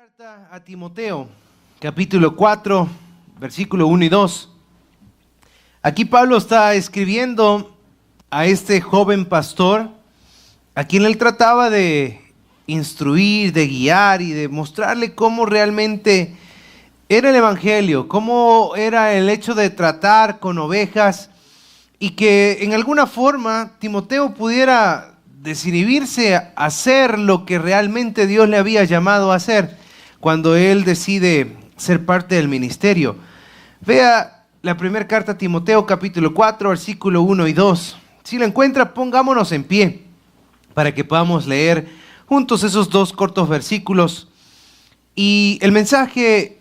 Carta a Timoteo, capítulo 4, versículo 1 y 2. Aquí Pablo está escribiendo a este joven pastor, a quien él trataba de instruir, de guiar y de mostrarle cómo realmente era el evangelio, cómo era el hecho de tratar con ovejas y que en alguna forma Timoteo pudiera desinhibirse a hacer lo que realmente Dios le había llamado a hacer cuando él decide ser parte del ministerio. Vea la primera carta a Timoteo, capítulo 4, versículo 1 y 2. Si lo encuentra, pongámonos en pie para que podamos leer juntos esos dos cortos versículos. Y el mensaje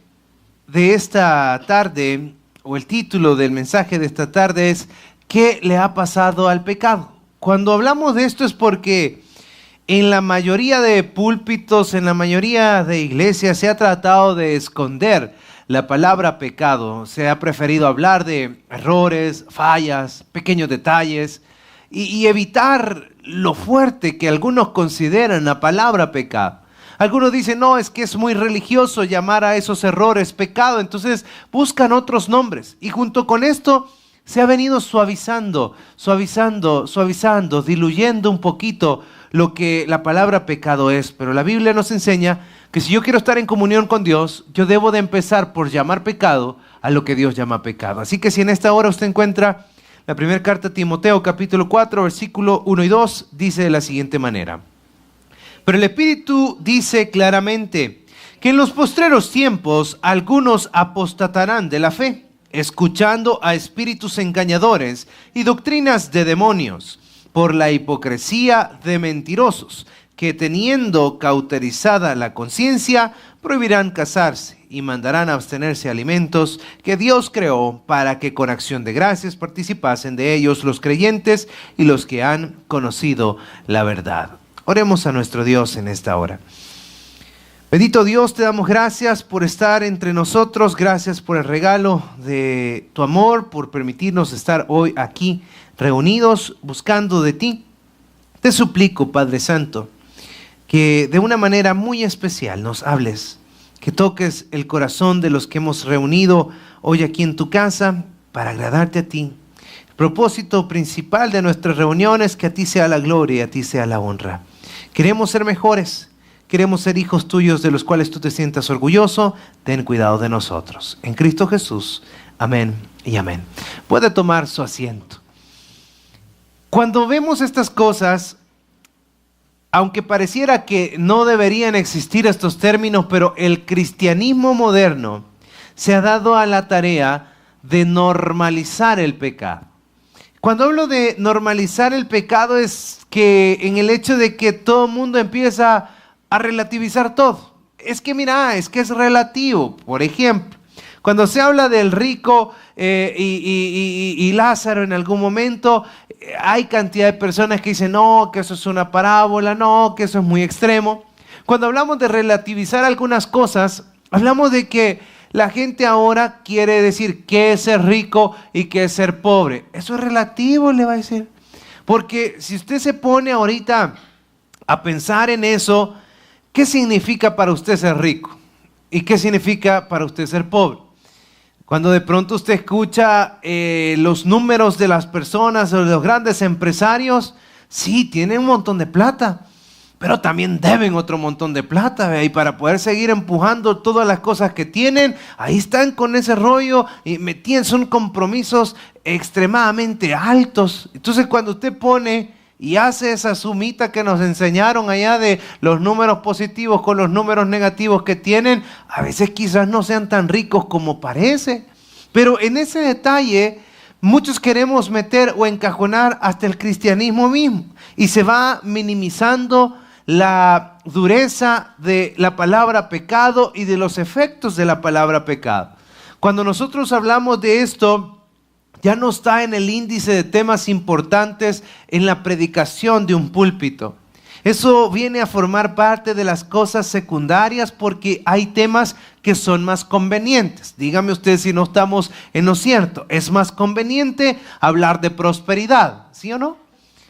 de esta tarde, o el título del mensaje de esta tarde es ¿qué le ha pasado al pecado? Cuando hablamos de esto es porque en la mayoría de púlpitos, en la mayoría de iglesias se ha tratado de esconder la palabra pecado. Se ha preferido hablar de errores, fallas, pequeños detalles y evitar lo fuerte que algunos consideran la palabra pecado. Algunos dicen, no, es que es muy religioso llamar a esos errores pecado, entonces buscan otros nombres. Y junto con esto se ha venido suavizando, diluyendo un poquito lo que la palabra pecado es. Pero la Biblia nos enseña que si yo quiero estar en comunión con Dios, yo debo de empezar por llamar pecado a lo que Dios llama pecado. Así que si en esta hora usted encuentra la primera carta a Timoteo, capítulo 4, versículo 1 y 2, dice de la siguiente manera. Pero el Espíritu dice claramente que en los postreros tiempos algunos apostatarán de la fe, escuchando a espíritus engañadores y doctrinas de demonios, por la hipocresía de mentirosos, que teniendo cauterizada la conciencia, prohibirán casarse y mandarán abstenerse de alimentos que Dios creó para que con acción de gracias participasen de ellos los creyentes y los que han conocido la verdad. Oremos a nuestro Dios en esta hora. Bendito Dios, te damos gracias por estar entre nosotros, gracias por el regalo de tu amor, por permitirnos estar hoy aquí reunidos buscando de ti. Te suplico, Padre Santo, que de una manera muy especial nos hables, que toques el corazón de los que hemos reunido hoy aquí en tu casa para agradarte a ti. El propósito principal de nuestras reuniones es que a ti sea la gloria y a ti sea la honra. Queremos ser mejores. Queremos ser hijos tuyos de los cuales tú te sientas orgulloso. Ten cuidado de nosotros. En Cristo Jesús. Amén y amén. Puede tomar su asiento. Cuando vemos estas cosas, aunque pareciera que no deberían existir estos términos, pero el cristianismo moderno se ha dado a la tarea de normalizar el pecado. Cuando hablo de normalizar el pecado es que en el hecho de que todo el mundo empieza a relativizar todo. Es que mira, es que es relativo. Por ejemplo, cuando se habla del rico y Lázaro en algún momento, hay cantidad de personas que dicen, no, que eso es una parábola, no, que eso es muy extremo. Cuando hablamos de relativizar algunas cosas, hablamos de que la gente ahora quiere decir qué es ser rico y qué es ser pobre. Eso es relativo, le va a decir. Porque si usted se pone ahorita a pensar en eso, ¿qué significa para usted ser rico? ¿Y qué significa para usted ser pobre? Cuando de pronto usted escucha los números de las personas o de los grandes empresarios, sí, tienen un montón de plata, pero también deben otro montón de plata, ¿ve? Y para poder seguir empujando todas las cosas que tienen, ahí están con ese rollo y son compromisos extremadamente altos. Entonces cuando usted pone y hace esa sumita que nos enseñaron allá de los números positivos con los números negativos que tienen, a veces quizás no sean tan ricos como parece. Pero en ese detalle, muchos queremos meter o encajonar hasta el cristianismo mismo. Y se va minimizando la dureza de la palabra pecado y de los efectos de la palabra pecado. Cuando nosotros hablamos de esto, ya no está en el índice de temas importantes en la predicación de un púlpito. Eso viene a formar parte de las cosas secundarias porque hay temas que son más convenientes. Dígame usted si no estamos en lo cierto. Es más conveniente hablar de prosperidad, ¿sí o no?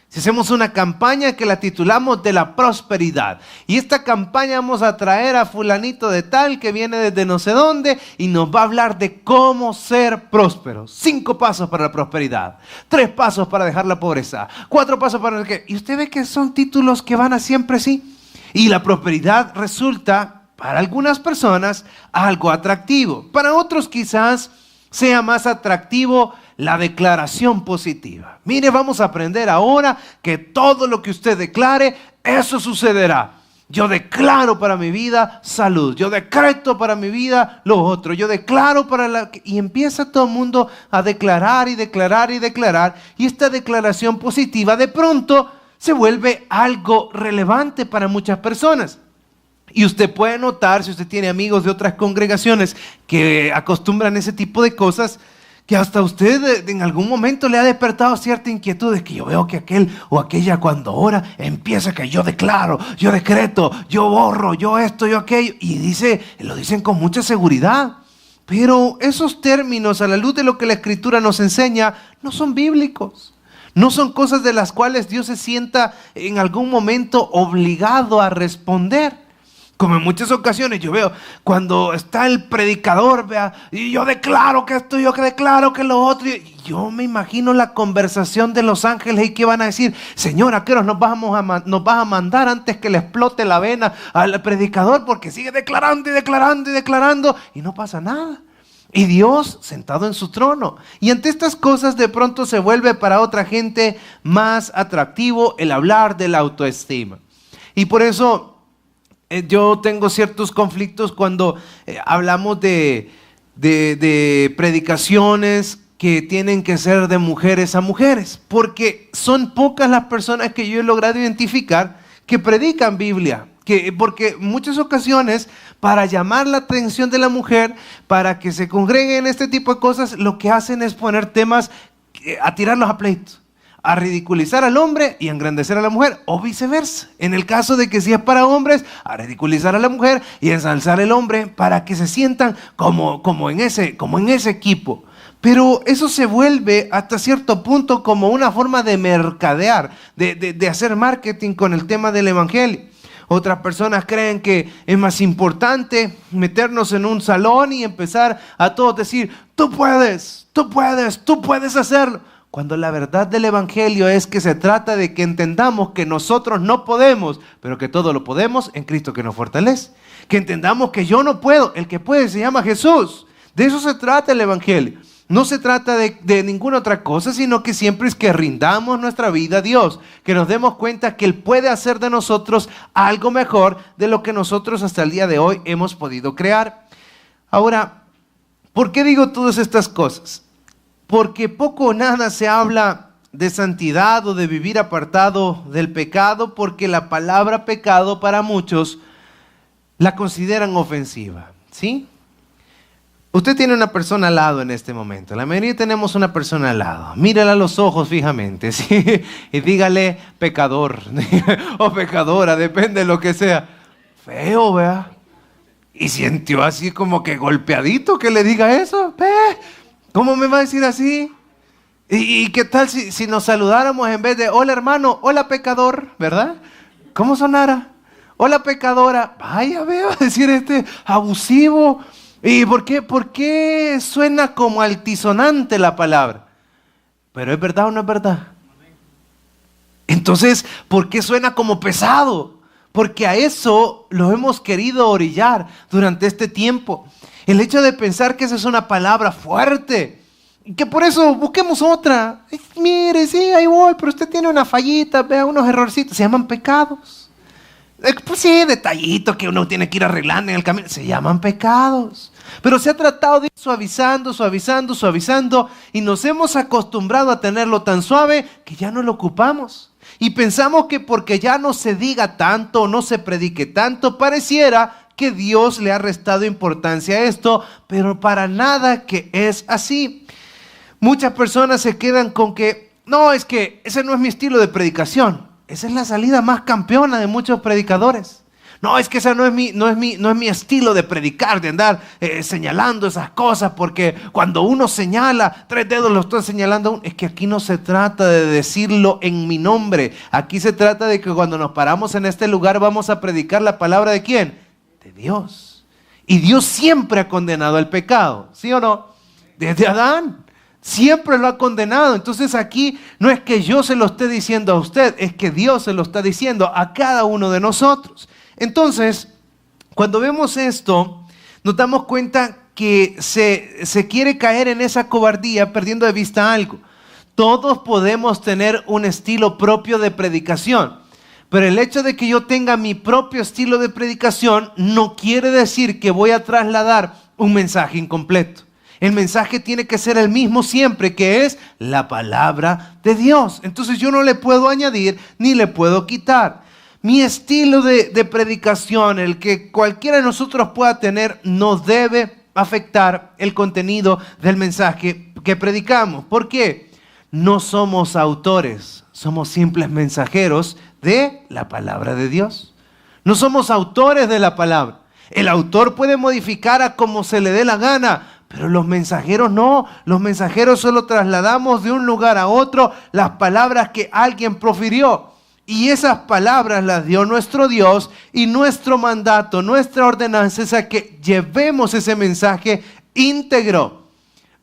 Si hacemos una campaña que la titulamos de la prosperidad, y esta campaña vamos a traer a fulanito de tal que viene desde no sé dónde y nos va a hablar de cómo ser prósperos. 5 pasos para la prosperidad, 3 pasos para dejar la pobreza, 4 pasos para... Y usted ve que son títulos que van a siempre sí. Y la prosperidad resulta para algunas personas algo atractivo. Para otros quizás sea más atractivo la declaración positiva. Mire, vamos a aprender ahora que todo lo que usted declare, eso sucederá. Yo declaro para mi vida salud. Yo decreto para mi vida lo otro. Yo declaro para la... Y empieza todo el mundo a declarar y declarar y declarar. Y esta declaración positiva de pronto se vuelve algo relevante para muchas personas. Y usted puede notar, si usted tiene amigos de otras congregaciones que acostumbran ese tipo de cosas, que hasta usted en algún momento le ha despertado cierta inquietud, de que yo veo que aquel o aquella cuando ora empieza que yo declaro, yo decreto, yo borro, yo esto, yo aquello, y lo dicen con mucha seguridad. Pero esos términos, a la luz de lo que la Escritura nos enseña, no son bíblicos. No son cosas de las cuales Dios se sienta en algún momento obligado a responder. Como en muchas ocasiones yo veo cuando está el predicador, vea, y yo declaro que esto, yo declaro que lo otro. Y yo me imagino la conversación de los ángeles y que van a decir: Señor, ¿a qué hora nos vas a mandar antes que le explote la vena al predicador? Porque sigue declarando y declarando y declarando y no pasa nada. Y Dios sentado en su trono. Y ante estas cosas de pronto se vuelve para otra gente más atractivo el hablar de la autoestima. Y por eso yo tengo ciertos conflictos cuando hablamos de predicaciones que tienen que ser de mujeres a mujeres, porque son pocas las personas que yo he logrado identificar que predican Biblia. Porque en muchas ocasiones, para llamar la atención de la mujer, para que se congregue en este tipo de cosas, lo que hacen es poner temas, a tirarlos a pleitos, a ridiculizar al hombre y a engrandecer a la mujer, o viceversa. En el caso de que si es para hombres, a ridiculizar a la mujer y a ensalzar al hombre, para que se sientan como en ese equipo. Pero eso se vuelve hasta cierto punto como una forma de mercadear, de hacer marketing con el tema del evangelio. Otras personas creen que es más importante meternos en un salón y empezar a todos decir: tú puedes hacerlo. Cuando la verdad del evangelio es que se trata de que entendamos que nosotros no podemos, pero que todo lo podemos en Cristo que nos fortalece. Que entendamos que yo no puedo, el que puede se llama Jesús. De eso se trata el evangelio. No se trata de ninguna otra cosa, sino que siempre es que rindamos nuestra vida a Dios, que nos demos cuenta que Él puede hacer de nosotros algo mejor de lo que nosotros hasta el día de hoy hemos podido crear. Ahora, ¿por qué digo todas estas cosas? Porque poco o nada se habla de santidad o de vivir apartado del pecado, porque la palabra pecado para muchos la consideran ofensiva, ¿sí? Usted tiene una persona al lado en este momento. La mayoría tenemos una persona al lado. Mírala a los ojos fijamente, ¿sí? Y dígale pecador o pecadora, depende de lo que sea. Feo, vea. Y sintió así como que golpeadito que le diga eso. ¿Cómo me va a decir así? ¿Y qué tal si nos saludáramos en vez de hola hermano, hola pecador, ¿verdad? ¿Cómo sonara? Hola pecadora. Vaya, veo a decir abusivo. ¿Y por qué suena como altisonante la palabra? ¿Pero es verdad o no es verdad? Entonces, ¿por qué suena como pesado? Porque a eso lo hemos querido orillar durante este tiempo. El hecho de pensar que esa es una palabra fuerte, que por eso busquemos otra. Mire, sí, ahí voy, pero usted tiene una fallita, vea unos errorcitos, se llaman pecados. Pues sí, detallito que uno tiene que ir arreglando en el camino, se llaman pecados. Pero se ha tratado de ir suavizando y nos hemos acostumbrado a tenerlo tan suave que ya no lo ocupamos. Y pensamos que porque ya no se diga tanto o no se predique tanto, pareciera que Dios le ha restado importancia a esto, pero para nada que es así. Muchas personas se quedan con que, no, es que ese no es mi estilo de predicación. Esa es la salida más campeona de muchos predicadores. No, es que esa no es mi estilo de predicar, de andar señalando esas cosas, porque cuando uno señala, 3 dedos lo estoy señalando. Es que aquí no se trata de decirlo en mi nombre. Aquí se trata de que cuando nos paramos en este lugar vamos a predicar la palabra ¿de quién? De Dios. Y Dios siempre ha condenado el pecado, ¿sí o no? Desde Adán. Siempre lo ha condenado. Entonces aquí no es que yo se lo esté diciendo a usted, es que Dios se lo está diciendo a cada uno de nosotros. Entonces, cuando vemos esto, nos damos cuenta que se quiere caer en esa cobardía perdiendo de vista algo. Todos podemos tener un estilo propio de predicación, pero el hecho de que yo tenga mi propio estilo de predicación no quiere decir que voy a trasladar un mensaje incompleto. El mensaje tiene que ser el mismo siempre, que es la palabra de Dios. Entonces yo no le puedo añadir ni le puedo quitar. Mi estilo de predicación, el que cualquiera de nosotros pueda tener, no debe afectar el contenido del mensaje que predicamos. ¿Por qué? No somos autores, somos simples mensajeros de la palabra de Dios. No somos autores de la palabra. El autor puede modificar a como se le dé la gana, pero los mensajeros no. Los mensajeros solo trasladamos de un lugar a otro las palabras que alguien profirió. Y esas palabras las dio nuestro Dios, y nuestro mandato, nuestra ordenanza es a que llevemos ese mensaje íntegro.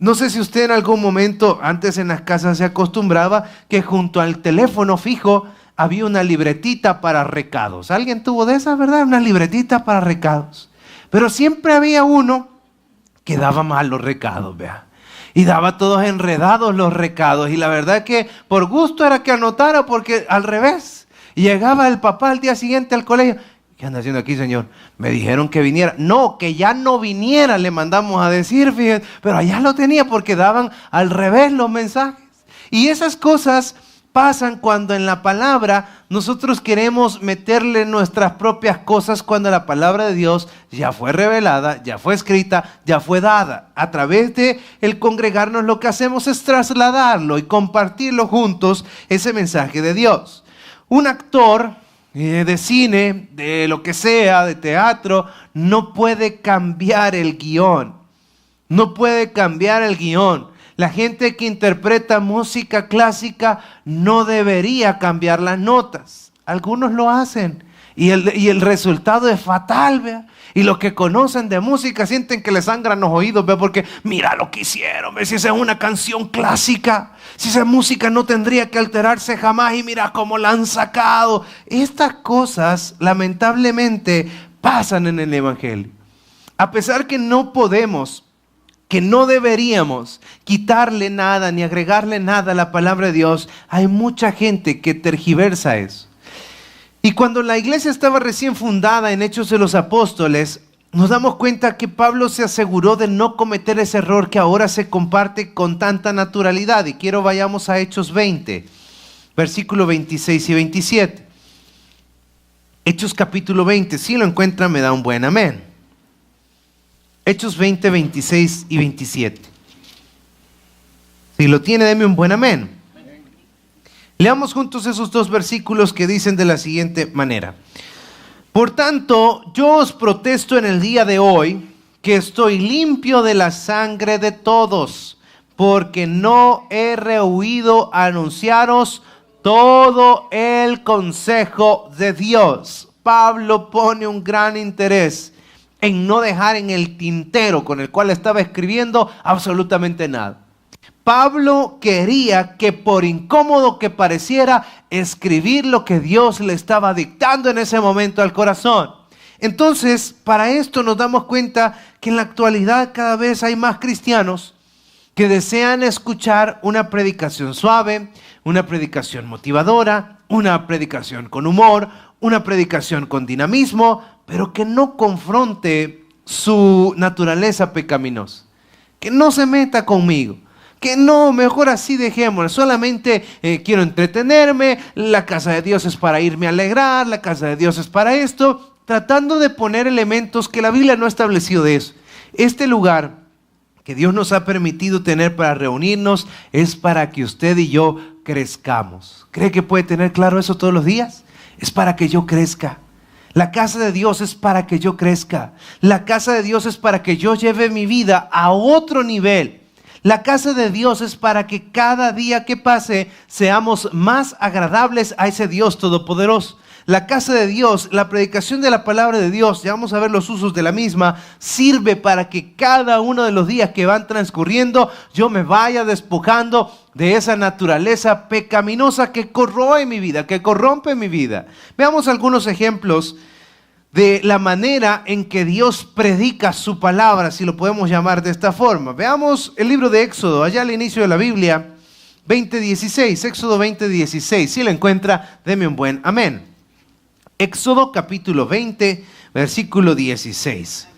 No sé si usted en algún momento, antes en las casas se acostumbraba que junto al teléfono fijo había una libretita para recados. ¿Alguien tuvo de esas, verdad? Una libretita para recados. Pero siempre había uno que daba mal los recados, vea. Y daba todos enredados los recados. Y la verdad que por gusto era que anotara, porque al revés. Y llegaba el papá al día siguiente al colegio. ¿Qué anda haciendo aquí, señor? Me dijeron que viniera. No, que ya no viniera, le mandamos a decir, fíjate. Pero allá lo tenía porque daban al revés los mensajes. Y esas cosas pasan cuando en la palabra nosotros queremos meterle nuestras propias cosas, cuando la palabra de Dios ya fue revelada, ya fue escrita, ya fue dada. A través de el congregarnos lo que hacemos es trasladarlo y compartirlo juntos, ese mensaje de Dios. Un actor de cine, de lo que sea, de teatro, no puede cambiar el guión. No puede cambiar el guión. La gente que interpreta música clásica no debería cambiar las notas. Algunos lo hacen y el resultado es fatal, ¿vea? Y los que conocen de música sienten que les sangran los oídos, ¿vea? Porque mira lo que hicieron, ¿vea? Si esa es una canción clásica, si esa música no tendría que alterarse jamás, y mira cómo la han sacado. Estas cosas lamentablemente pasan en el Evangelio. A pesar que no podemos, que no deberíamos quitarle nada ni agregarle nada a la palabra de Dios, hay mucha gente que tergiversa eso. Y cuando la iglesia estaba recién fundada en Hechos de los Apóstoles, nos damos cuenta que Pablo se aseguró de no cometer ese error que ahora se comparte con tanta naturalidad. Y quiero vayamos a Hechos 20, versículos 26 y 27. Hechos capítulo 20, si lo encuentran me da un buen amén. Hechos 20, 26 y 27. Si lo tiene, deme un buen amén. Leamos juntos esos dos versículos que dicen de la siguiente manera. Por tanto, yo os protesto en el día de hoy que estoy limpio de la sangre de todos, porque no he rehuido anunciaros todo el consejo de Dios. Pablo pone un gran interés en no dejar en el tintero con el cual estaba escribiendo absolutamente nada. Pablo quería que, por incómodo que pareciera, escribir lo que Dios le estaba dictando en ese momento al corazón. Entonces, para esto nos damos cuenta que en la actualidad cada vez hay más cristianos que desean escuchar una predicación suave, una predicación motivadora, una predicación con humor, una predicación con dinamismo, pero que no confronte su naturaleza pecaminosa, que no se meta conmigo, que no, mejor así dejémoslo, solamente quiero entretenerme, la casa de Dios es para irme a alegrar, la casa de Dios es para esto, tratando de poner elementos que la Biblia no ha establecido de eso. Este lugar que Dios nos ha permitido tener para reunirnos es para que usted y yo crezcamos. ¿Cree que puede tener claro eso todos los días? Es para que yo crezca. La casa de Dios es para que yo crezca. La casa de Dios es para que yo lleve mi vida a otro nivel. La casa de Dios es para que cada día que pase seamos más agradables a ese Dios todopoderoso. La casa de Dios, la predicación de la palabra de Dios, ya vamos a ver los usos de la misma, sirve para que cada uno de los días que van transcurriendo yo me vaya despojando de esa naturaleza pecaminosa que corroe mi vida, que corrompe mi vida. Veamos algunos ejemplos de la manera en que Dios predica su palabra, si lo podemos llamar de esta forma. Veamos el libro de Éxodo, allá al inicio de la Biblia, 20:16, Éxodo 20:16. Si lo encuentra, deme un buen amén. Éxodo capítulo 20, versículo 16.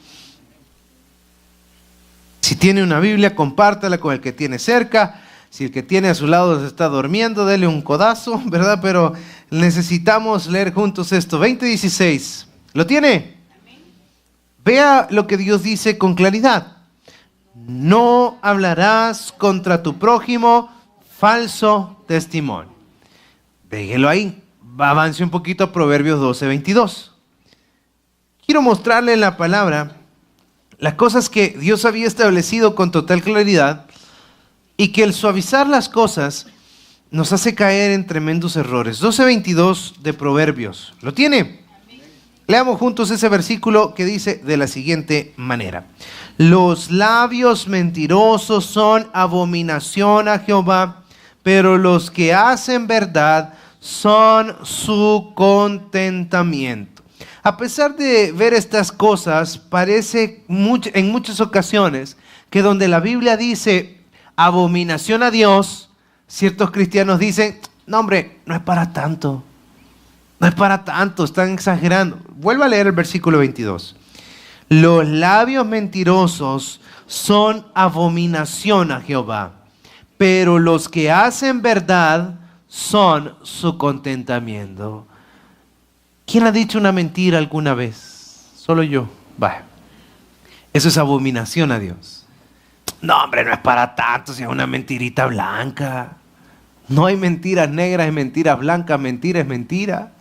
Si tiene una Biblia, compártala con el que tiene cerca. Si el que tiene a su lado se está durmiendo, dele un codazo, ¿verdad? Pero necesitamos leer juntos esto. 20:16. ¿Lo tiene? Vea lo que Dios dice con claridad. No hablarás contra tu prójimo falso testimonio. Déjelo ahí. Avance un poquito a Proverbios 12:22. Quiero mostrarle en la palabra las cosas que Dios había establecido con total claridad y que el suavizar las cosas nos hace caer en tremendos errores. 12:22 de Proverbios. ¿Lo tiene? Leamos juntos ese versículo que dice de la siguiente manera. Los labios mentirosos son abominación a Jehová, pero los que hacen verdad son su contentamiento. A pesar de ver estas cosas, parece en muchas ocasiones que donde la Biblia dice abominación a Dios, ciertos cristianos dicen, no hombre, no es para tanto. No es para tanto, están exagerando. Vuelva a leer el versículo 22. Los labios mentirosos son abominación a Jehová, pero los que hacen verdad son su contentamiento. ¿Quién ha dicho una mentira alguna vez? Solo yo. Vaya. Eso es abominación a Dios. No, hombre, no es para tanto, si es una mentirita blanca. No hay mentiras negras, hay mentiras blancas, mentira es mentira.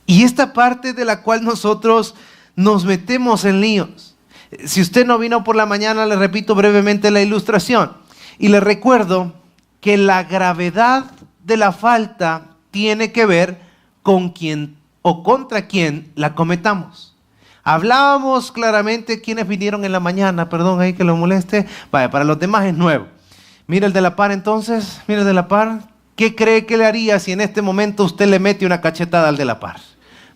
Y esta parte de la cual nosotros nos metemos en líos. Si usted no vino por la mañana, le repito brevemente la ilustración. Y le recuerdo que la gravedad de la falta tiene que ver con quién o contra quién la cometamos. Hablábamos claramente quienes vinieron en la mañana, perdón ahí que lo moleste. Vaya, para los demás es nuevo. Mira el de la par entonces, mira el de la par. ¿Qué cree que le haría si en este momento usted le mete una cachetada al de la par?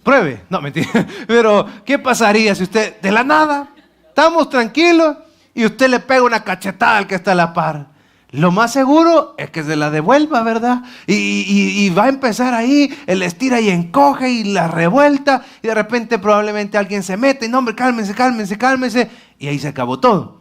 Pruebe, no mentira, pero ¿qué pasaría si usted de la nada, estamos tranquilos y usted le pega una cachetada al que está a la par? Lo más seguro es que se la devuelva, ¿verdad? Y va a empezar ahí, él estira y encoge y la revuelta y de repente probablemente alguien se mete y no, hombre, cálmense y ahí se acabó todo.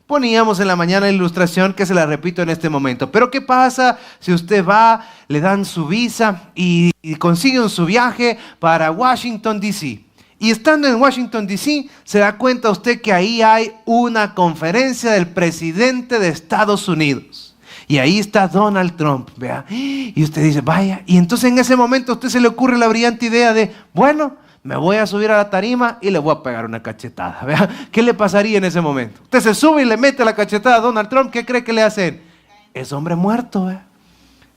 Poníamos en la mañana la ilustración que se la repito en este momento. Pero ¿qué pasa si usted va, le dan su visa y consigue su viaje para Washington, D.C.? Y estando en Washington, D.C., se da cuenta usted que ahí hay una conferencia del presidente de Estados Unidos. Y ahí está Donald Trump, ¿vea? Y usted dice, vaya. Y entonces en ese momento a usted se le ocurre la brillante idea de, bueno, me voy a subir a la tarima y le voy a pegar una cachetada, ¿vea? ¿Qué le pasaría en ese momento? Usted se sube y le mete la cachetada a Donald Trump, ¿qué cree que le hacen? Es hombre muerto, ¿vea?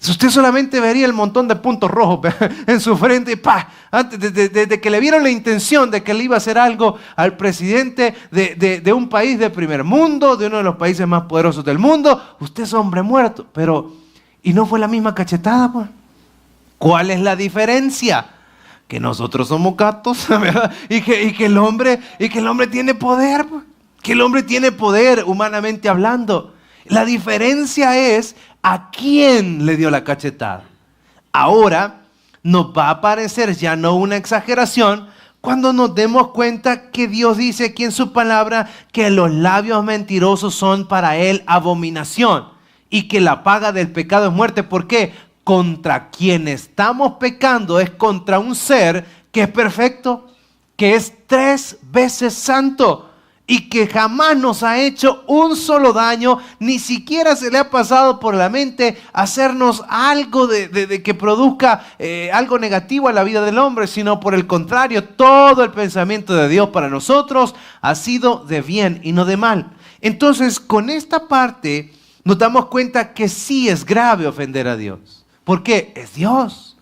Usted solamente vería el montón de puntos rojos, ¿vea?, en su frente y ¡pah! Antes de que le vieron la intención de que le iba a hacer algo al presidente de un país de primer mundo, de uno de los países más poderosos del mundo, usted es hombre muerto. Pero, ¿y no fue la misma cachetada, pues? ¿Cuál es la diferencia? Que nosotros somos gatos, ¿verdad? Y que el hombre tiene poder, pues. Que el hombre tiene poder humanamente hablando. La diferencia es a quién le dio la cachetada. Ahora nos va a parecer ya no una exageración cuando nos demos cuenta que Dios dice aquí en su palabra que los labios mentirosos son para él abominación y que la paga del pecado es muerte. ¿Por qué? Contra quien estamos pecando es contra un ser que es perfecto, que es 3 veces santo. y que jamás nos ha hecho un solo daño, ni siquiera se le ha pasado por la mente hacernos algo de que produzca algo negativo a la vida del hombre, sino por el contrario, todo el pensamiento de Dios para nosotros ha sido de bien y no de mal. Entonces, con esta parte nos damos cuenta que sí es grave ofender a Dios. ¿Por qué? Es Dios.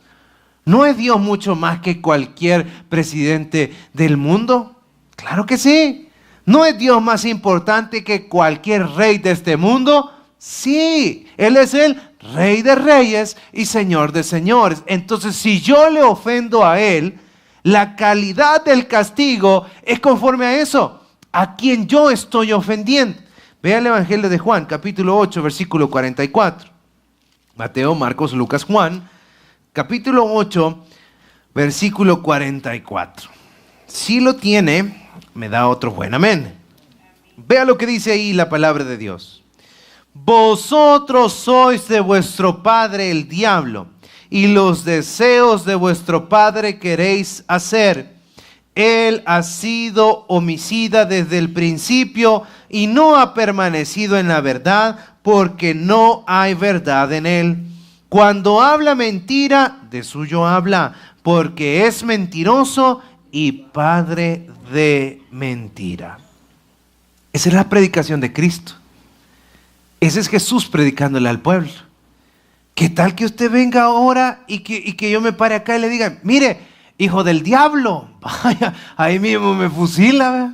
¿No es Dios mucho más que cualquier presidente del mundo? Claro que sí. ¿No es Dios más importante que cualquier rey de este mundo? Sí, Él es el Rey de Reyes y Señor de Señores. Entonces, si yo le ofendo a Él, la calidad del castigo es conforme a eso, a quien yo estoy ofendiendo. Vea el Evangelio de Juan, capítulo 8, versículo 44. Mateo, Marcos, Lucas, Juan, capítulo 8, versículo 44. Si lo tiene, me da otro buen amén. Vea lo que dice ahí la palabra de Dios. Vosotros sois de vuestro padre el diablo, y los deseos de vuestro padre queréis hacer. Él ha sido homicida desde el principio y no ha permanecido en la verdad, porque no hay verdad en él. Cuando habla mentira, de suyo habla, porque es mentiroso y padre de mentira. Esa es la predicación de Cristo. Ese es Jesús predicándole al pueblo. ¿Qué tal que usted venga ahora y que yo me pare acá y le diga, mire, hijo del diablo, vaya, ahí mismo me fusila, ¿verdad?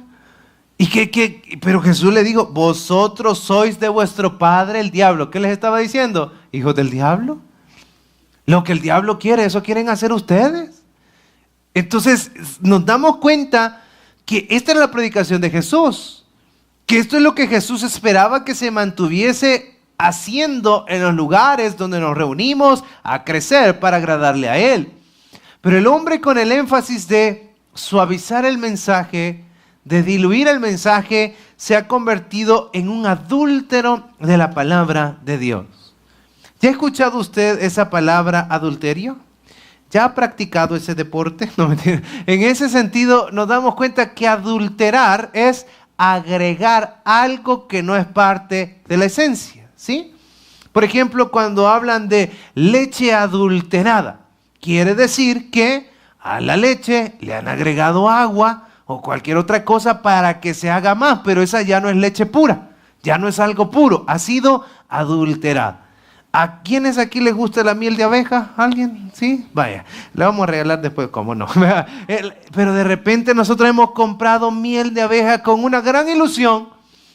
Pero Jesús le dijo, vosotros sois de vuestro padre el diablo. ¿Qué les estaba diciendo? ¿Hijos del diablo? Lo que el diablo quiere, eso quieren hacer ustedes. Entonces nos damos cuenta que esta es la predicación de Jesús, que esto es lo que Jesús esperaba que se mantuviese haciendo en los lugares donde nos reunimos a crecer para agradarle a Él. Pero el hombre, con el énfasis de suavizar el mensaje, de diluir el mensaje, se ha convertido en un adúltero de la palabra de Dios. ¿Ya ha escuchado usted esa palabra adulterio? ¿Ya ha practicado ese deporte? No, mentira. En ese sentido nos damos cuenta que adulterar es agregar algo que no es parte de la esencia, ¿sí? Por ejemplo, cuando hablan de leche adulterada, quiere decir que a la leche le han agregado agua o cualquier otra cosa para que se haga más, pero esa ya no es leche pura, ya no es algo puro, ha sido adulterada. ¿A quiénes aquí les gusta la miel de abeja? ¿Alguien? ¿Sí? Vaya, le vamos a regalar después, ¿cómo no? Pero de repente nosotros hemos comprado miel de abeja con una gran ilusión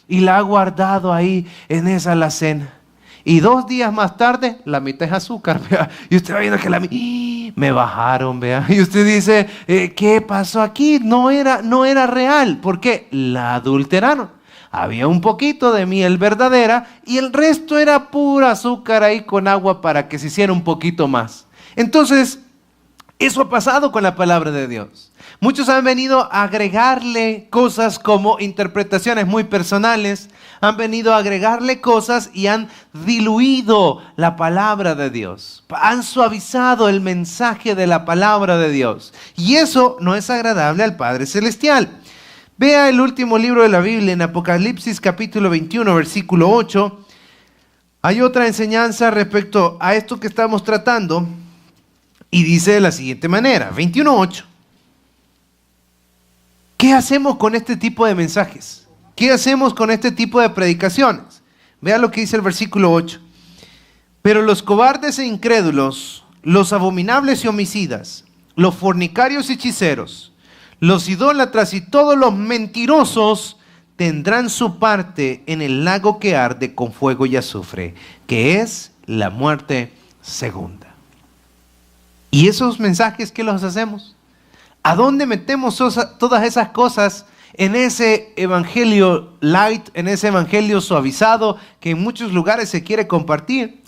y la ha guardado ahí en esa alacena. Y 2 días más tarde, la mitad es azúcar, vea. Y usted va viendo que me bajaron, vea. Y usted dice, ¿qué pasó aquí? No era real. ¿Por qué? La adulteraron. Había un poquito de miel verdadera y el resto era pura azúcar ahí con agua para que se hiciera un poquito más. Entonces, eso ha pasado con la palabra de Dios. Muchos han venido a agregarle cosas como interpretaciones muy personales, han venido a agregarle cosas y han diluido la palabra de Dios. Han suavizado el mensaje de la palabra de Dios. Y eso no es agradable al Padre Celestial. Vea el último libro de la Biblia en Apocalipsis capítulo 21, versículo 8. Hay otra enseñanza respecto a esto que estamos tratando y dice de la siguiente manera, 21:8. ¿Qué hacemos con este tipo de mensajes? ¿Qué hacemos con este tipo de predicaciones? Vea lo que dice el versículo 8. Pero los cobardes e incrédulos, los abominables y homicidas, los fornicarios y hechiceros, los idólatras y todos los mentirosos tendrán su parte en el lago que arde con fuego y azufre, que es la muerte segunda. ¿Y esos mensajes qué los hacemos? ¿A dónde metemos todas esas cosas en ese evangelio light, en ese evangelio suavizado que en muchos lugares se quiere compartir?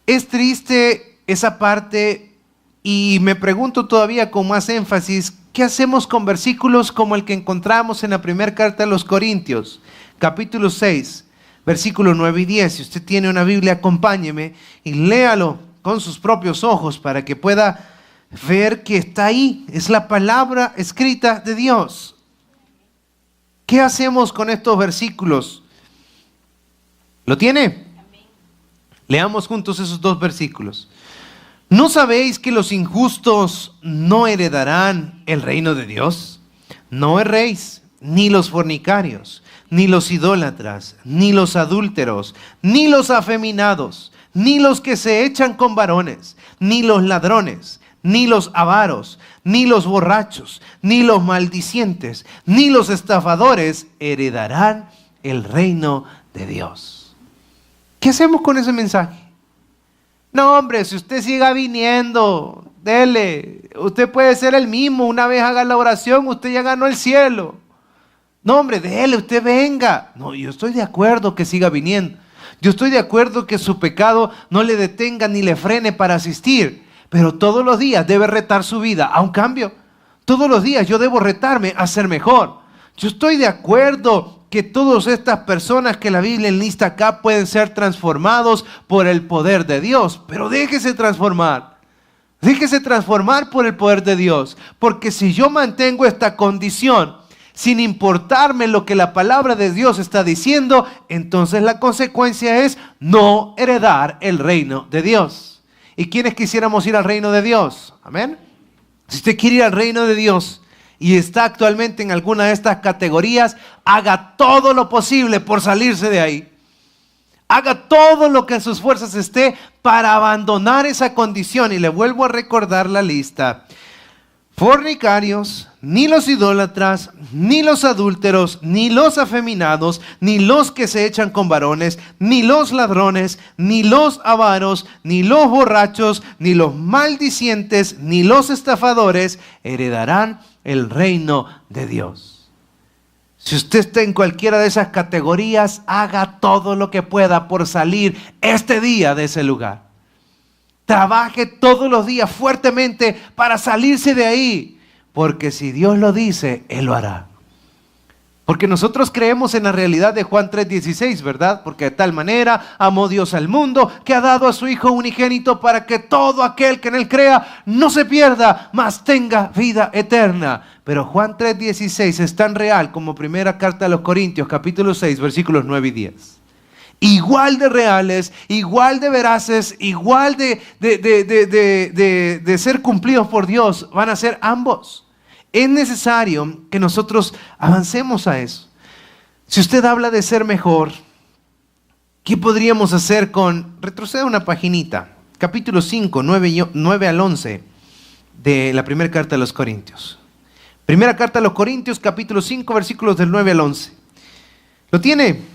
Es triste esa parte y me pregunto todavía con más énfasis, ¿qué hacemos con versículos como el que encontramos en la primera carta a los Corintios, capítulo 6, versículos 9 y 10? Si usted tiene una Biblia, acompáñeme y léalo con sus propios ojos para que pueda ver que está ahí. Es la palabra escrita de Dios. ¿Qué hacemos con estos versículos? ¿Lo tiene? Leamos juntos esos dos versículos. ¿No sabéis que los injustos no heredarán el reino de Dios? No erréis, ni los fornicarios, ni los idólatras, ni los adúlteros, ni los afeminados, ni los que se echan con varones, ni los ladrones, ni los avaros, ni los borrachos, ni los maldicientes, ni los estafadores heredarán el reino de Dios. ¿Qué hacemos con ese mensaje? No, hombre, si usted siga viniendo, dele. Usted puede ser el mismo. Una vez haga la oración, usted ya ganó el cielo. No, hombre, dele, usted venga. No, yo estoy de acuerdo que siga viniendo. Yo estoy de acuerdo que su pecado no le detenga ni le frene para asistir. Pero todos los días debe retar su vida a un cambio. Todos los días yo debo retarme a ser mejor. Yo estoy de acuerdo que todas estas personas que la Biblia enlista acá pueden ser transformados por el poder de Dios. Pero déjese transformar. Déjese transformar por el poder de Dios. Porque si yo mantengo esta condición sin importarme lo que la palabra de Dios está diciendo, entonces la consecuencia es no heredar el reino de Dios. ¿Y quiénes quisiéramos ir al reino de Dios? Amén. Si usted quiere ir al reino de Dios y está actualmente en alguna de estas categorías, haga todo lo posible por salirse de ahí. Haga todo lo que en sus fuerzas esté para abandonar esa condición. Y le vuelvo a recordar la lista. Fornicarios, ni los idólatras, ni los adúlteros, ni los afeminados, ni los que se echan con varones, ni los ladrones, ni los avaros, ni los borrachos, ni los maldicientes, ni los estafadores heredarán el reino de Dios. Si usted está en cualquiera de esas categorías, haga todo lo que pueda por salir este día de ese lugar. Trabaje todos los días fuertemente para salirse de ahí, porque si Dios lo dice, Él lo hará. Porque nosotros creemos en la realidad de Juan 3:16, ¿verdad? Porque de tal manera amó Dios al mundo que ha dado a su Hijo unigénito para que todo aquel que en Él crea no se pierda, mas tenga vida eterna. Pero Juan 3:16 es tan real como primera carta a los Corintios, capítulo 6, versículos 9 y 10. Igual de reales, igual de veraces, igual de ser cumplidos por Dios, van a ser ambos. Es necesario que nosotros avancemos a eso. Si usted habla de ser mejor, ¿qué podríamos hacer con? Retroceda una paginita, capítulo 5, 9 al 11 de la primera carta a los Corintios. Primera carta a los Corintios, capítulo 5, versículos del 9 al 11. ¿Lo tiene?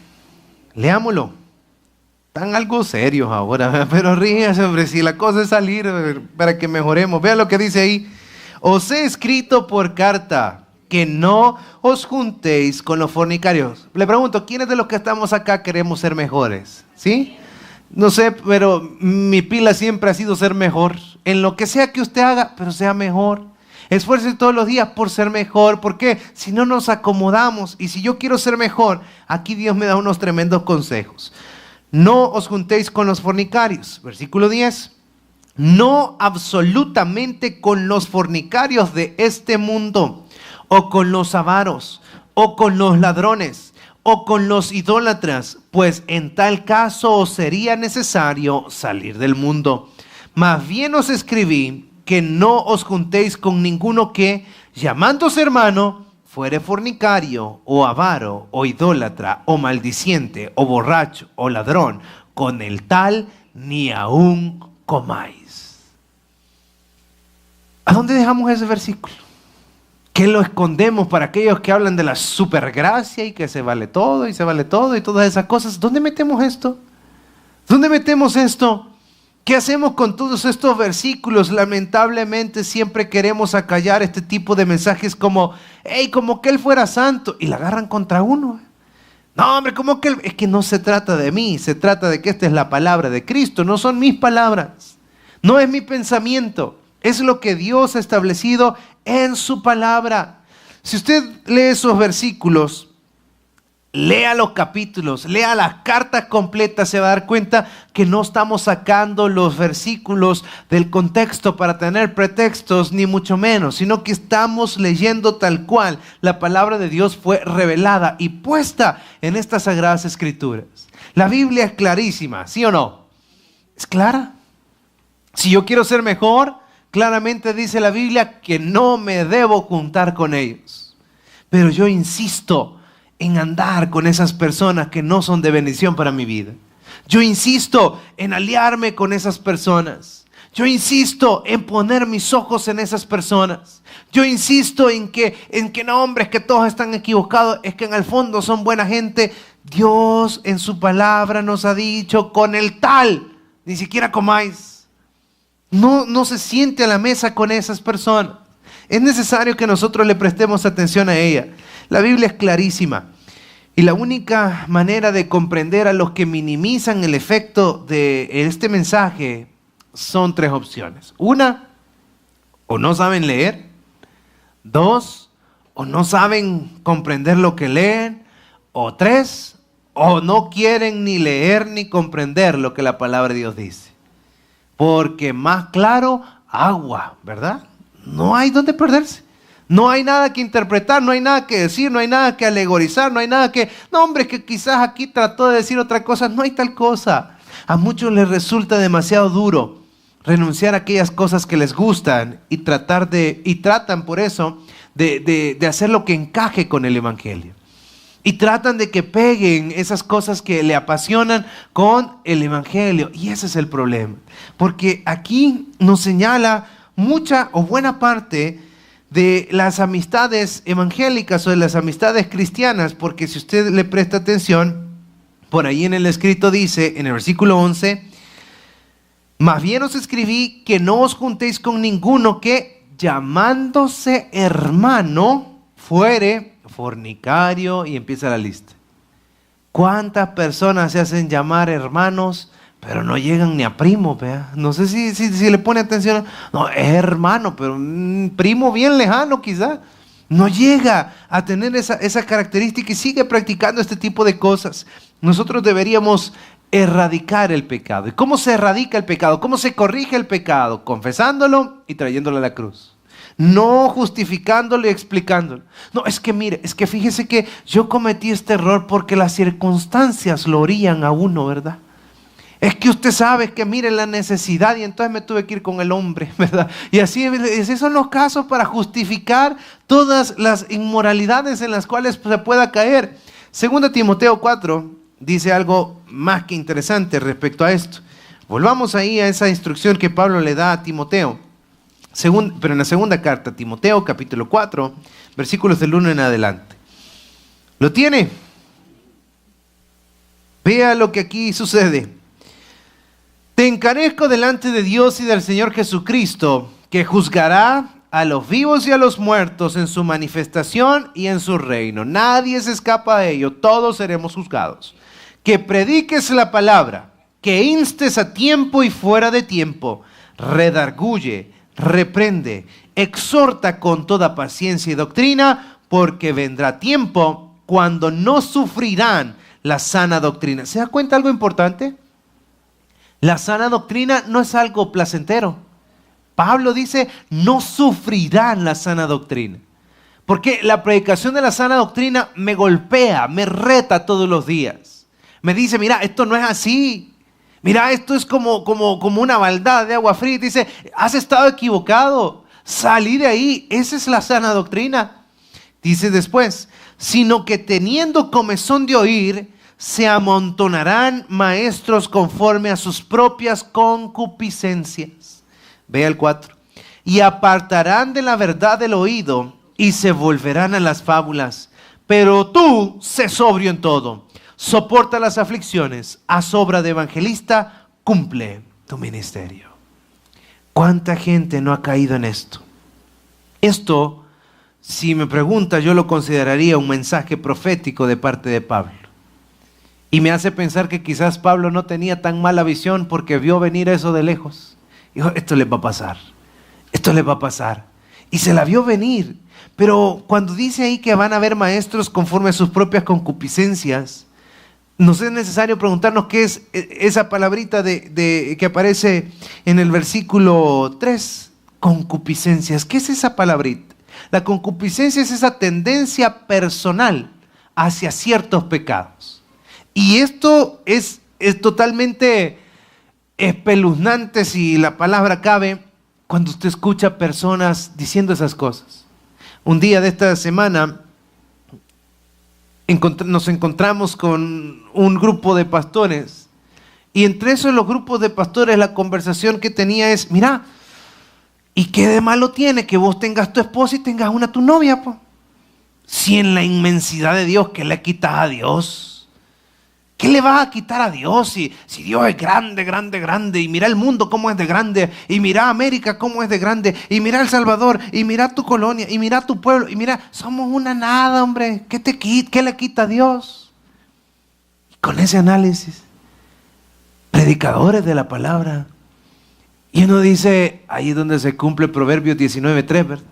Leámoslo. Están algo serios ahora, pero ríase, hombre, si la cosa es salir para que mejoremos. Vea lo que dice ahí. Os he escrito por carta que no os juntéis con los fornicarios. Le pregunto, ¿quiénes de los que estamos acá queremos ser mejores? ¿Sí? No sé, pero mi pila siempre ha sido ser mejor. En lo que sea que usted haga, pero sea mejor. Esfuerce todos los días por ser mejor. ¿Por qué? Si no nos acomodamos. Y si yo quiero ser mejor, aquí Dios me da unos tremendos consejos. No os juntéis con los fornicarios. Versículo 10. No absolutamente con los fornicarios de este mundo, o con los avaros, o con los ladrones, o con los idólatras, pues en tal caso os sería necesario salir del mundo. Más bien os escribí que no os juntéis con ninguno que, llamándose hermano, fuere fornicario, o avaro, o idólatra, o maldiciente, o borracho, o ladrón. Con el tal ni aún comáis. ¿A dónde dejamos ese versículo? ¿Qué lo escondemos para aquellos que hablan de la supergracia y que se vale todo y se vale todo y todas esas cosas? ¿Dónde metemos esto? ¿Dónde metemos esto? ¿Qué hacemos con todos estos versículos? Lamentablemente siempre queremos acallar este tipo de mensajes como, hey, como que él fuera santo, y la agarran contra uno. No, hombre, como que él... Es que no se trata de mí, se trata de que esta es la palabra de Cristo, no son mis palabras, no es mi pensamiento. Es lo que Dios ha establecido en su palabra. Si usted lee esos versículos, lea los capítulos, lea las cartas completas, se va a dar cuenta que no estamos sacando los versículos del contexto para tener pretextos, ni mucho menos, sino que estamos leyendo tal cual la palabra de Dios fue revelada y puesta en estas sagradas escrituras. La Biblia es clarísima, ¿sí o no? Es clara. Si yo quiero ser mejor, claramente dice la Biblia que no me debo juntar con ellos. Pero yo insisto en andar con esas personas que no son de bendición para mi vida. Yo insisto en aliarme con esas personas. Yo insisto en poner mis ojos en esas personas. Yo insisto en que no, hombre, es que todos están equivocados, es que en el fondo son buena gente. Dios en su palabra nos ha dicho, con el tal, ni siquiera comáis. No se siente a la mesa con esas personas. Es necesario que nosotros le prestemos atención a ella. La Biblia es clarísima. Y la única manera de comprender a los que minimizan el efecto de este mensaje son tres opciones. Una, o no saben leer. Dos, o no saben comprender lo que leen. O tres, o no quieren ni leer ni comprender lo que la palabra de Dios dice. Porque más claro, agua, ¿verdad? No hay dónde perderse. No hay nada que interpretar, no hay nada que decir, no hay nada que alegorizar, no hay nada que... No, hombre, que quizás aquí trató de decir otra cosa. No hay tal cosa. A muchos les resulta demasiado duro renunciar a aquellas cosas que les gustan y tratan por eso de hacer lo que encaje con el Evangelio. Y tratan de que peguen esas cosas que le apasionan con el Evangelio. Y ese es el problema. Porque aquí nos señala mucha o buena parte de las amistades evangélicas o de las amistades cristianas, porque si usted le presta atención, por ahí en el escrito dice, en el versículo 11, más bien os escribí que no os juntéis con ninguno que llamándose hermano fuere fornicario, y empieza la lista. ¿Cuántas personas se hacen llamar hermanos, pero no llegan ni a primo? ¿Vea? No sé si le pone atención. No, es hermano, pero un primo bien lejano quizá. No llega a tener esa característica y sigue practicando este tipo de cosas. Nosotros deberíamos erradicar el pecado. ¿Y cómo se erradica el pecado? ¿Cómo se corrige el pecado? Confesándolo y trayéndolo a la cruz. No justificándolo y explicándolo. No, es que mire, es que fíjese que yo cometí este error porque las circunstancias lo orían a uno, ¿verdad? Es que usted sabe que mire la necesidad y entonces me tuve que ir con el hombre, ¿verdad? Y así son los casos para justificar todas las inmoralidades en las cuales se pueda caer. 2 Timoteo 4 dice algo más que interesante respecto a esto. Volvamos ahí a esa instrucción que Pablo le da a Timoteo. Pero en la segunda carta, Timoteo, capítulo 4, versículos del 1 en adelante. ¿Lo tiene? Vea lo que aquí sucede. Te encarezco delante de Dios y del Señor Jesucristo, que juzgará a los vivos y a los muertos en su manifestación y en su reino. Nadie se escapa de ello, todos seremos juzgados. Que prediques la palabra, que instes a tiempo y fuera de tiempo, redarguye, reprende, exhorta con toda paciencia y doctrina, porque vendrá tiempo cuando no sufrirán la sana doctrina. ¿Se da cuenta algo importante? La sana doctrina no es algo placentero. Pablo dice, no sufrirán la sana doctrina. Porque la predicación de la sana doctrina me golpea, me reta todos los días. Me dice, mira, esto no es así. Mira, esto es como una baldad de agua fría. Y dice, has estado equivocado. Salí de ahí. Esa es la sana doctrina. Dice después, sino que teniendo comezón de oír, se amontonarán maestros conforme a sus propias concupiscencias. Vea el 4. Y apartarán de la verdad el oído y se volverán a las fábulas. Pero tú, sé sobrio en todo. Soporta las aflicciones, haz obra de evangelista, cumple tu ministerio. ¿Cuánta gente no ha caído en esto? Esto, si me pregunta, yo lo consideraría un mensaje profético de parte de Pablo. Y me hace pensar que quizás Pablo no tenía tan mala visión porque vio venir eso de lejos. Dijo, esto les va a pasar, esto les va a pasar. Y se la vio venir. Pero cuando dice ahí que van a haber maestros conforme a sus propias concupiscencias, nos es necesario preguntarnos qué es esa palabrita que aparece en el versículo 3, concupiscencias. ¿Qué es esa palabrita? La concupiscencia es esa tendencia personal hacia ciertos pecados. Y esto es totalmente espeluznante, si la palabra cabe, cuando usted escucha personas diciendo esas cosas. Un día de esta semana nos encontramos con un grupo de pastores, y entre esos los grupos de pastores la conversación que tenía es: mira, ¿y qué de malo tiene que vos tengas tu esposa y tengas una tu novia, po? Si en la inmensidad de Dios, ¿qué le quitas a Dios? ¿Qué le vas a quitar a Dios si Dios es grande, grande, grande? Y mira el mundo cómo es de grande, y mira América cómo es de grande, y mira El Salvador, y mira tu colonia, y mira tu pueblo, y mira, somos una nada, hombre. ¿Qué le quita a Dios? Y con ese análisis, predicadores de la palabra, y uno dice, ahí es donde se cumple Proverbios 19:3, ¿verdad?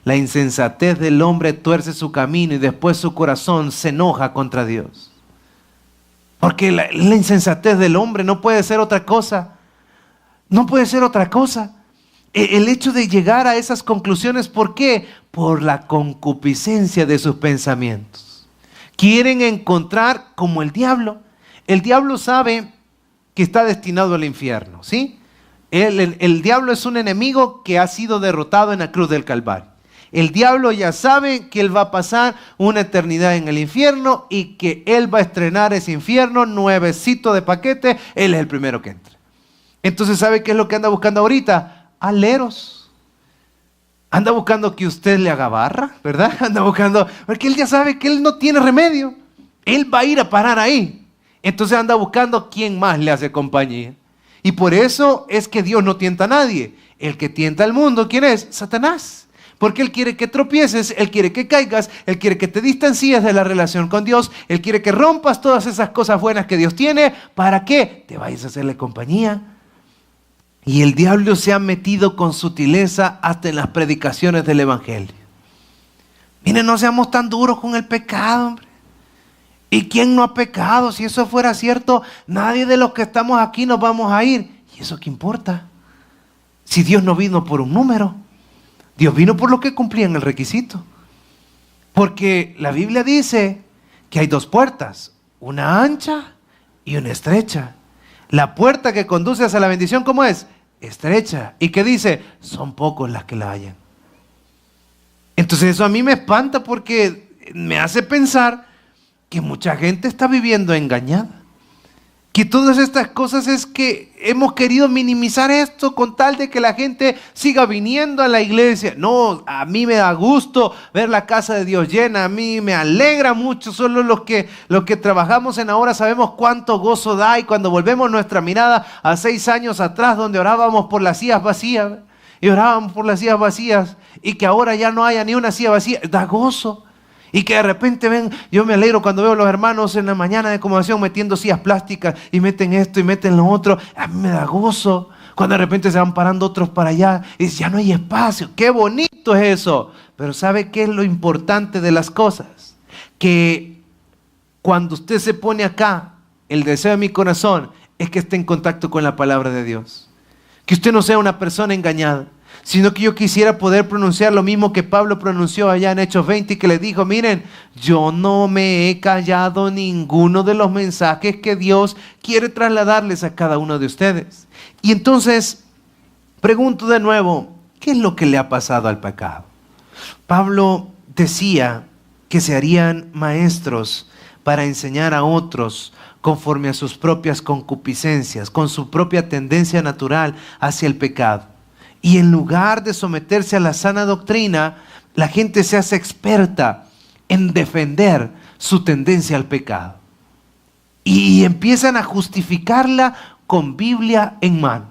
La insensatez del hombre tuerce su camino y después su corazón se enoja contra Dios. Porque la insensatez del hombre no puede ser otra cosa. No puede ser otra cosa. El hecho de llegar a esas conclusiones, ¿por qué? Por la concupiscencia de sus pensamientos. Quieren encontrar como el diablo. El diablo sabe que está destinado al infierno, ¿sí? El diablo es un enemigo que ha sido derrotado en la cruz del Calvario. El diablo ya sabe que él va a pasar una eternidad en el infierno y que él va a estrenar ese infierno nuevecito de paquete. Él es el primero que entra. Entonces, ¿sabe qué es lo que anda buscando ahorita? Aleros. Anda buscando que usted le haga barra, ¿verdad? Anda buscando, porque él ya sabe que él no tiene remedio. Él va a ir a parar ahí. Entonces anda buscando quién más le hace compañía. Y por eso es que Dios no tienta a nadie. El que tienta al mundo, ¿quién es? Satanás. Porque Él quiere que tropieces, Él quiere que caigas, Él quiere que te distancies de la relación con Dios, Él quiere que rompas todas esas cosas buenas que Dios tiene. ¿Para qué? Te vayas a hacerle compañía. Y el diablo se ha metido con sutileza hasta en las predicaciones del Evangelio. Miren, no seamos tan duros con el pecado, hombre. ¿Y quién no ha pecado? Si eso fuera cierto, nadie de los que estamos aquí nos vamos a ir. ¿Y eso qué importa? Si Dios no vino por un número. Dios vino por los que cumplían el requisito. Porque la Biblia dice que hay dos puertas, una ancha y una estrecha. La puerta que conduce hacia la bendición, ¿cómo es? Estrecha. ¿Y qué dice? Son pocos las que la hallan. Entonces eso a mí me espanta, porque me hace pensar que mucha gente está viviendo engañada. Que todas estas cosas es que hemos querido minimizar esto con tal de que la gente siga viniendo a la iglesia. No, a mí me da gusto ver la casa de Dios llena, a mí me alegra mucho. Solo los que trabajamos en ahora sabemos cuánto gozo da, y cuando volvemos nuestra mirada a 6 años atrás, donde orábamos por las sillas vacías, y orábamos por las sillas vacías, y que ahora ya no haya ni una silla vacía, da gozo. Y que de repente ven, yo me alegro cuando veo a los hermanos en la mañana de conmemoración metiendo sillas plásticas y meten esto y meten lo otro. A mí me da gozo. Cuando de repente se van parando otros para allá y ya no hay espacio. ¡Qué bonito es eso! Pero ¿sabe qué es lo importante de las cosas? Que cuando usted se pone acá, el deseo de mi corazón es que esté en contacto con la palabra de Dios. Que usted no sea una persona engañada, sino que yo quisiera poder pronunciar lo mismo que Pablo pronunció allá en Hechos 20, y que le dijo: miren, yo no me he callado ninguno de los mensajes que Dios quiere trasladarles a cada uno de ustedes. Y entonces, pregunto de nuevo, ¿qué es lo que le ha pasado al pecado? Pablo decía que se harían maestros para enseñar a otros conforme a sus propias concupiscencias, con su propia tendencia natural hacia el pecado. Y en lugar de someterse a la sana doctrina, la gente se hace experta en defender su tendencia al pecado. Y empiezan a justificarla con Biblia en mano.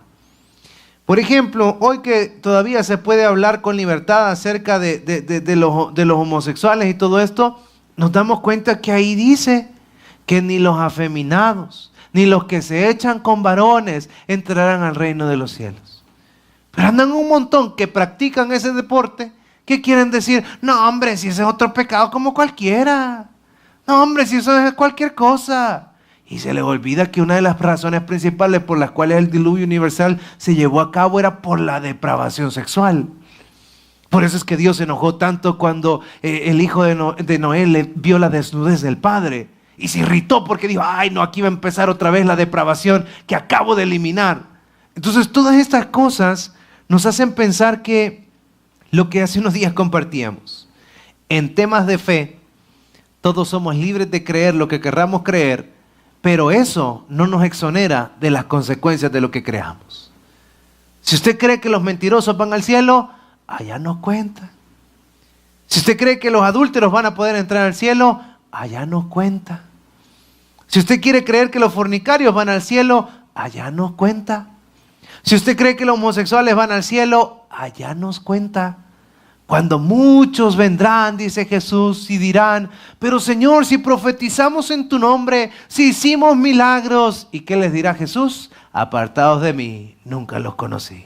Por ejemplo, hoy que todavía se puede hablar con libertad acerca de los homosexuales y todo esto, nos damos cuenta que ahí dice que ni los afeminados, ni los que se echan con varones entrarán al reino de los cielos. Pero andan un montón que practican ese deporte, ¿Qué quieren decir? No, hombre, si ese es otro pecado como cualquiera. No, hombre, si eso es cualquier cosa. Y se les olvida que una de las razones principales por las cuales el diluvio universal se llevó a cabo era por la depravación sexual. Por eso es que Dios se enojó tanto cuando el hijo de Noé le vio la desnudez del padre. Y se irritó porque dijo, ay no, aquí va a empezar otra vez la depravación que acabo de eliminar. Entonces todas estas cosas nos hacen pensar que lo que hace unos días compartíamos, en temas de fe, todos somos libres de creer lo que querramos creer, pero eso no nos exonera de las consecuencias de lo que creamos. Si usted cree que los mentirosos van al cielo, allá nos cuenta. Si usted cree que los adúlteros van a poder entrar al cielo, allá nos cuenta. Si usted quiere creer que los fornicarios van al cielo, allá nos cuenta. Si usted cree que los homosexuales van al cielo, allá nos cuenta. Cuando muchos vendrán, dice Jesús, y dirán, pero Señor, si profetizamos en tu nombre, si hicimos milagros, ¿y qué les dirá Jesús? Apartados de mí, nunca los conocí.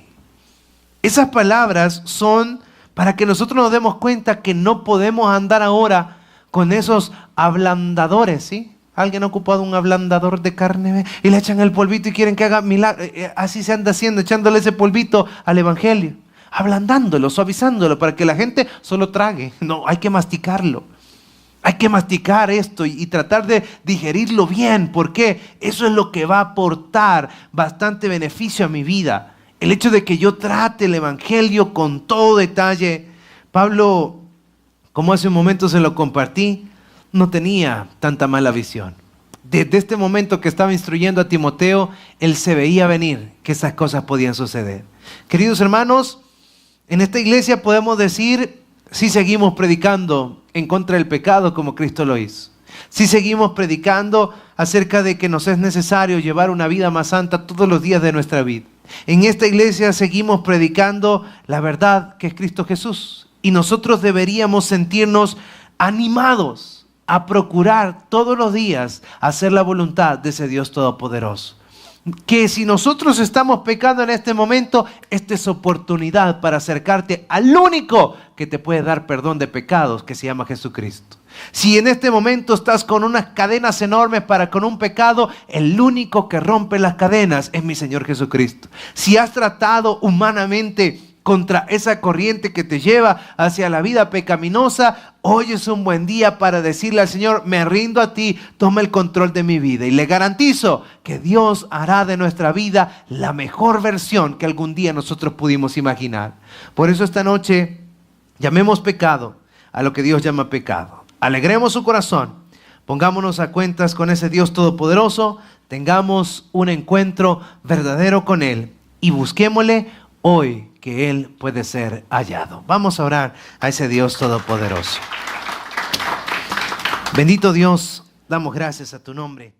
Esas palabras son para que nosotros nos demos cuenta que no podemos andar ahora con esos ablandadores, ¿sí? ¿Alguien ha ocupado un ablandador de carne y le echan el polvito y quieren que haga milagros? Así se anda haciendo, echándole ese polvito al evangelio, ablandándolo, suavizándolo para que la gente solo trague. No, hay que masticarlo. Hay que masticar esto y tratar de digerirlo bien, porque eso es lo que va a aportar bastante beneficio a mi vida. El hecho de que yo trate el evangelio con todo detalle. Pablo, como hace un momento se lo compartí, no tenía tanta mala visión. Desde este momento que estaba instruyendo a Timoteo, él se veía venir que esas cosas podían suceder. Queridos hermanos, en esta iglesia podemos decir, si seguimos predicando en contra del pecado como Cristo lo hizo. Si seguimos predicando acerca de que nos es necesario llevar una vida más santa todos los días de nuestra vida. En esta iglesia seguimos predicando la verdad que es Cristo Jesús. Y nosotros deberíamos sentirnos animados a procurar todos los días hacer la voluntad de ese Dios todopoderoso. Que si nosotros estamos pecando en este momento, esta es oportunidad para acercarte al único que te puede dar perdón de pecados, que se llama Jesucristo. Si en este momento estás con unas cadenas enormes con un pecado, el único que rompe las cadenas es mi Señor Jesucristo. Si has tratado humanamente contra esa corriente que te lleva hacia la vida pecaminosa, hoy es un buen día para decirle al Señor, me rindo a ti, toma el control de mi vida. Y le garantizo que Dios hará de nuestra vida la mejor versión que algún día nosotros pudimos imaginar. Por eso esta noche llamemos pecado a lo que Dios llama pecado. Alegremos su corazón, pongámonos a cuentas con ese Dios todopoderoso, tengamos un encuentro verdadero con Él y busquémosle hoy que Él puede ser hallado. Vamos a orar a ese Dios todopoderoso. Bendito Dios, damos gracias a tu nombre.